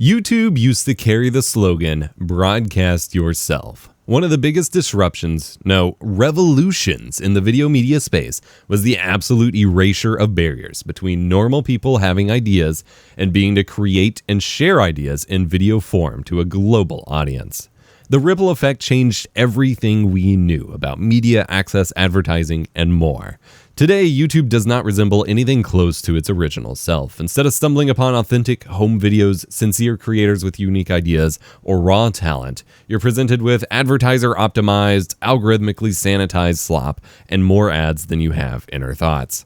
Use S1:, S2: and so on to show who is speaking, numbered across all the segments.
S1: YouTube used to carry the slogan, "Broadcast yourself." One of the biggest disruptions, no, revolutions in the video media space was the absolute erasure of barriers between normal people having ideas and being to create and share ideas in video form to a global audience. The ripple effect changed everything we knew about media, access, advertising, and more. Today, YouTube does not resemble anything close to its original self. Instead of stumbling upon authentic home videos, sincere creators with unique ideas, or raw talent, you're presented with advertiser-optimized, algorithmically sanitized slop and more ads than you have inner thoughts.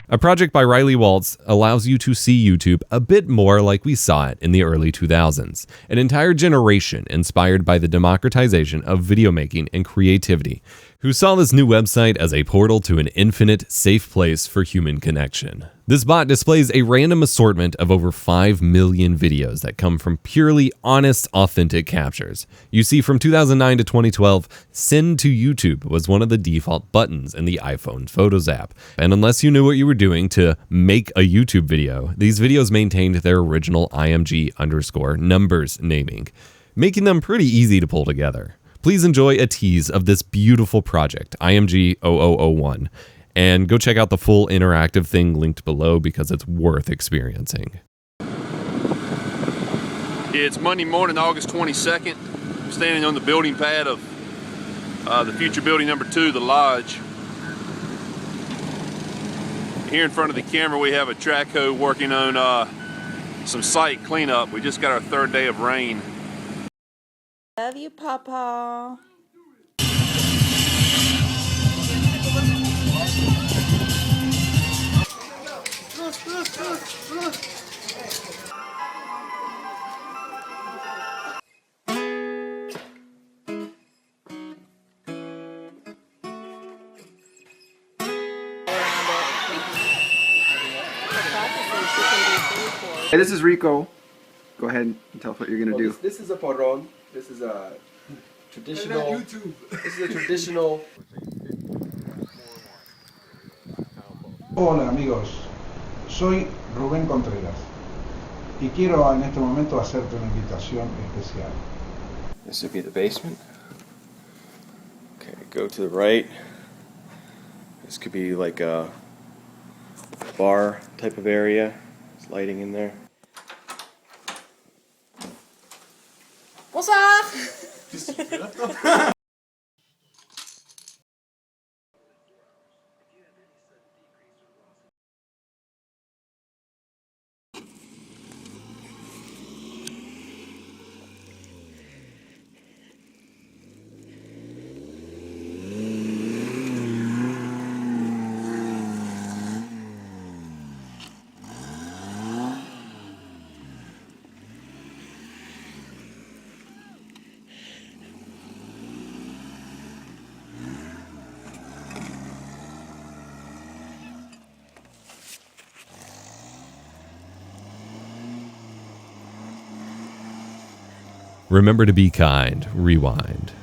S1: A project by Riley Waltz allows you to see YouTube a bit more like we saw it in the early 2000s, an entire generation inspired by the democratization of video making and creativity, who saw this new website as a portal to an infinite, safe place for human connection. This bot displays a random assortment of over 5 million videos that come from purely honest, authentic captures. You see, from 2009 to 2012, Send to YouTube was one of the default buttons in the iPhone Photos app. And unless you knew what you were doing to make a YouTube video, these videos maintained their original IMG_numbers naming, making them pretty easy to pull together. Please enjoy a tease of this beautiful project, IMG0001. And go check out the full interactive thing linked below because it's worth experiencing.
S2: It's Monday morning, August 22nd. I'm standing on the building pad of the future building number 2, the Lodge. Here in front of the camera we have a track hoe working on some site cleanup. We just got our 3rd day of rain.
S3: Love you, Papa.
S4: Hey, this is Rico. Go ahead and tell us what you're gonna do.
S5: This is a porron. This is a traditional. This is a traditional.
S6: Hola amigos, soy Rubén Contreras y quiero en este momento hacerte una invitación especial.
S5: This would be the basement. Okay, go to the right. This could be like a bar type of area. There's lighting in there.
S3: Bonsoir.
S1: Remember to be kind. Rewind.